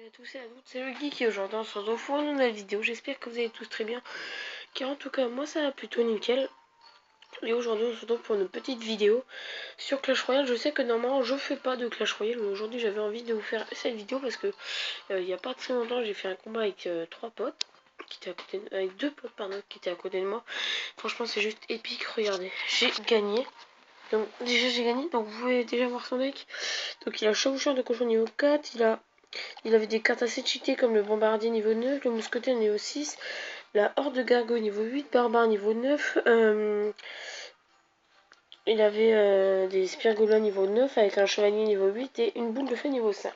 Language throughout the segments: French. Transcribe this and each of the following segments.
Salut à tous et à toutes, c'est le Geek et aujourd'hui on se retrouve pour une nouvelle vidéo. J'espère que vous allez tous très bien, car en tout cas moi ça va plutôt nickel. Et aujourd'hui on se retrouve pour une petite vidéo sur Clash Royale. Je sais que normalement je fais pas de Clash Royale, mais aujourd'hui j'avais envie de vous faire cette vidéo parce que il y a pas très longtemps j'ai fait un combat avec trois potes qui étaient à côté avec deux potes pardon qui étaient à côté de moi. Franchement c'est juste épique, regardez, j'ai gagné. Donc déjà j'ai gagné, donc vous pouvez déjà voir son deck. Donc il a chevaucheur de cochon niveau 4, il avait des cartes assez cheatées comme le bombardier niveau 9, le mousquetaire niveau 6, la horde de gargouilles niveau 8, barbare niveau 9, il avait des spirgolas niveau 9 avec un chevalier niveau 8 et une boule de feu niveau 5.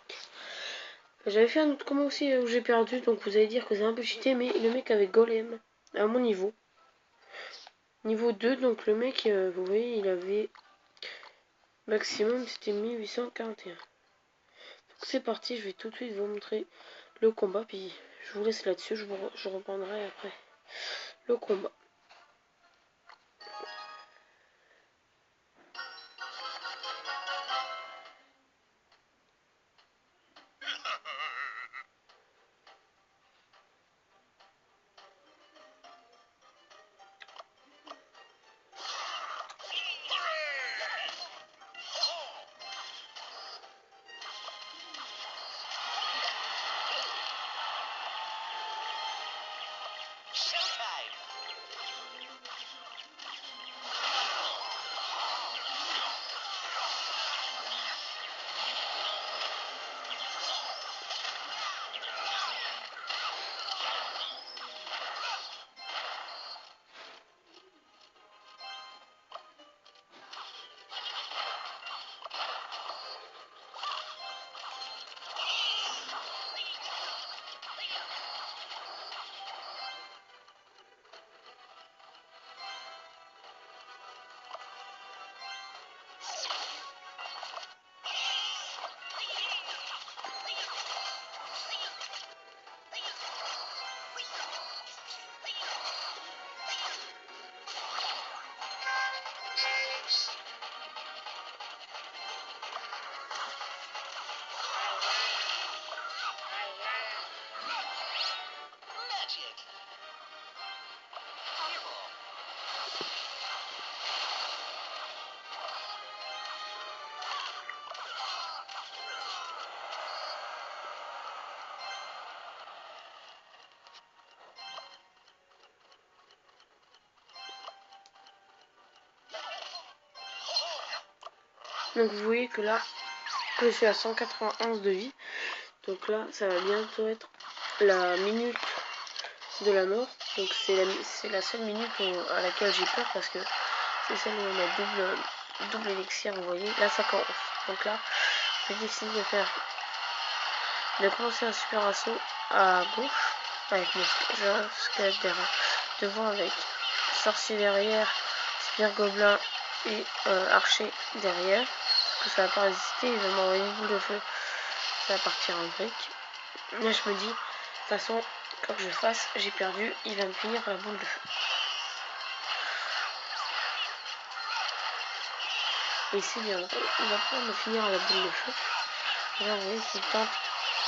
J'avais fait un autre combat aussi où j'ai perdu, donc vous allez dire que c'est un peu cheaté, mais le mec avait golem à mon niveau. Niveau 2, donc le mec, vous voyez, il avait maximum, c'était 1841. Donc c'est parti, je vais tout de suite vous montrer le combat, puis je vous laisse là-dessus, je reprendrai après le combat. Donc vous voyez que là, je suis à 191 de vie. Donc là, ça va bientôt être la minute de la mort. Donc c'est la seule minute à laquelle j'ai peur parce que c'est celle où on a double élixir, vous voyez. Là, ça commence. Donc là, j'ai décidé de commencer un super assaut à gauche avec mon squelette derrière, devant avec sorcier derrière, spire gobelin et archer derrière. Que ça va pas résister, il va m'envoyer une boule de feu, ça va partir en brique. Là je me dis, de toute façon, quoi que je fasse, j'ai perdu, il va me finir la boule de feu. Et c'est bien, il va pas me finir la boule de feu. Là vous voyez qu'il tente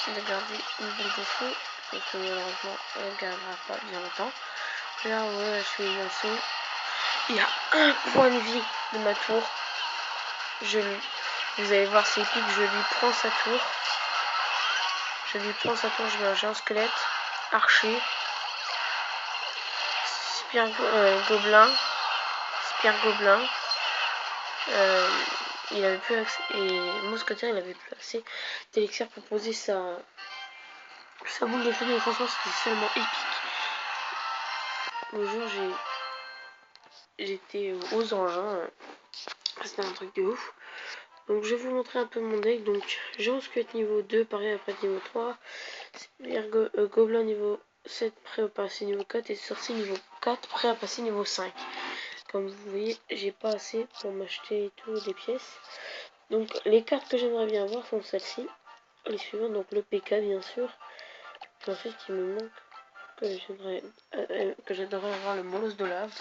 de garder une boule de feu, et que malheureusement elle ne gardera pas bien longtemps. Là vous voyez, je fais une assaut. Il y a un point de vie de ma tour. Vous allez voir, c'est épique, je lui prends sa tour. Je mets un géant squelette, archer, gobelin, il avait plus accès, et mousquetaire, il avait plus accès d'élixir pour poser sa boule de feu, mais franchement c'était seulement épique. Le jour j'étais aux engins, c'était un truc de ouf. Donc je vais vous montrer un peu mon deck. Donc géant squelette niveau 2, pareil après niveau 3, gobelin niveau 7 prêt à passer niveau 4 et sorcier niveau 4 prêt à passer niveau 5. Comme vous voyez, j'ai pas assez pour m'acheter tout des pièces. Donc les cartes que j'aimerais bien avoir sont celles-ci. Les suivantes, donc le PK bien sûr. Et ensuite il me manque que j'aimerais avoir le molosse de lave,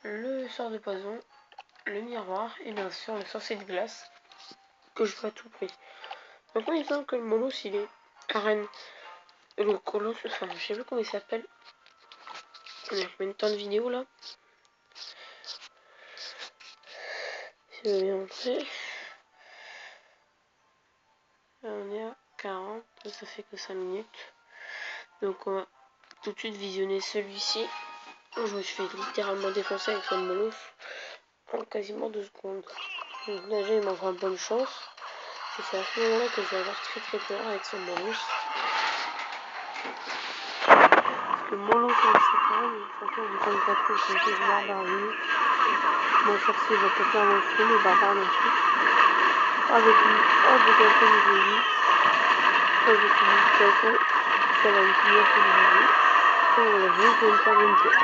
le sort de poison, le miroir et bien sûr le sorcier de glace que je veux à tout prix. Maintenant il semble que le molosse il est arène. Le colosse, enfin, je sais plus comment il s'appelle. On a combien de temps de vidéo là? Si je veux bien montrer. On est à 40, ça fait que 5 minutes. Donc on va tout de suite visionner celui-ci. Je me suis fait littéralement défoncer avec son molos en quasiment 2 secondes. Donc déjà il m'envoie une bonne chance. Et c'est à ce moment-là que je vais avoir très peur avec son molos. Parce que molos en etc. Mais franchement je ne connais pas trop, je suis barbare lui. Mon sorcier va pas faire mon feu, mais barbare non plus. Avec lui, avec un peu de vie. Je me suis dit de toute façon, ça va me finir sur le vidéo. Et on l'a vu, je vais me faire une tête.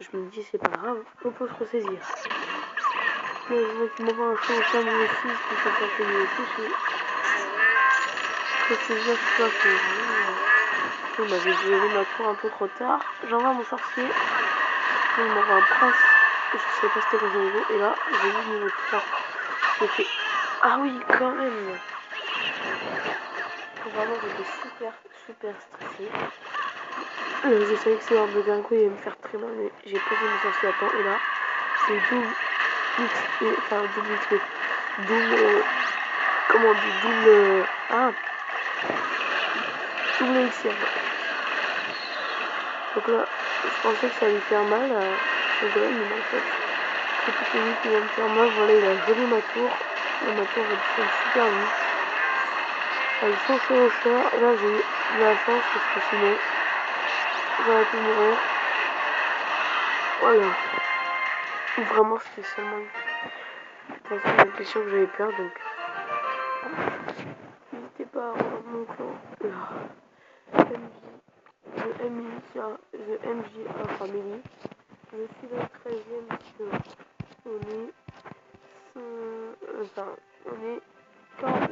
Je me dis c'est pas grave, on peut se ressaisir. Mais je vois qu'il m'envoie un show au sein de mon 6, puis ça fait que aussi, je ressaisir tout ça pour... On avait géré ma tour un peu trop tard. J'envoie mon sorcier. Il m'envoie un prince. Je sais pas c'était quoi son niveau. Et là, j'ai vu niveau 3. J'ai fait... Ah oui, quand même. Vraiment, j'étais super stressée. Je savais que c'est hors de Gringo, il allait me faire très mal, mais j'ai posé mon sorcier à temps. Et là, c'est double XP. Enfin, double XP. Double... comment on dit? Double... Ah, double XP. Donc là, je pensais que ça allait faire mal à son golem, mais en fait, c'est plutôt lui qui va me faire mal. Voilà, il a gelé ma tour. Et ma tour va descendre super vite. Avec son chevaucheur, là j'ai eu de la chance parce que sinon, j'aurais pu mourir. Voilà. Vraiment, c'était seulement une... De toute façon, j'ai l'impression que j'avais peur, donc... N'hésitez pas à rejoindre mon clan. Là. The MJA Family. Je suis le 13e sur... On est... Enfin, on est 40.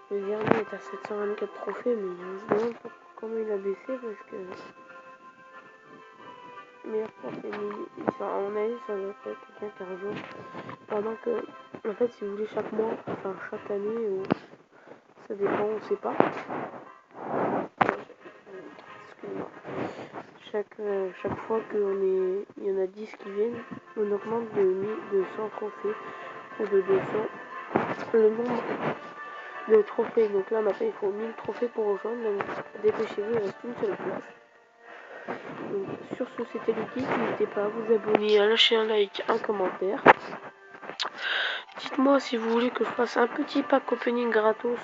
Le dernier est à 724 trophées, mais on se demande comment il a baissé parce que... Meilleur trophée, enfin, à mon avis, ça doit être bien 15 jours. Pendant que, en fait, si vous voulez chaque mois, enfin chaque année, ou ça dépend, on sait pas. Excusez-moi. Chaque fois il y en a 10 qui viennent, on augmente de 100 trophées ou de 200 le nombre de trophées. Donc là maintenant il faut 1000 trophées pour rejoindre, donc dépêchez-vous, il reste une seule place. Donc, sur ce c'était le guide, n'hésitez pas à vous abonner, à lâcher un like, un commentaire. Dites-moi si vous voulez que je fasse un petit pack opening gratos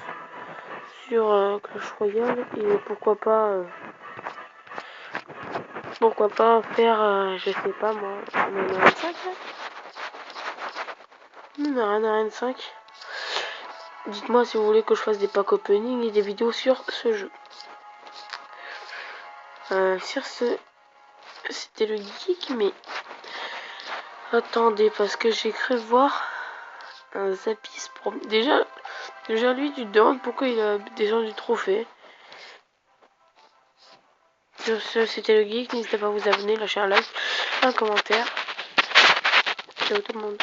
sur Clash Royale et pourquoi pas faire, je sais pas moi, une arène 5 là. Une arène 5. Dites-moi si vous voulez que je fasse des packs opening et des vidéos sur ce jeu. Sur ce, c'était le geek, mais attendez, parce que j'ai cru voir un Zapis pour... Déjà lui, tu te demandes pourquoi il a déjà du trophée. Sur ce, c'était le geek, n'hésitez pas à vous abonner, lâcher un like, un commentaire. Ciao tout le monde.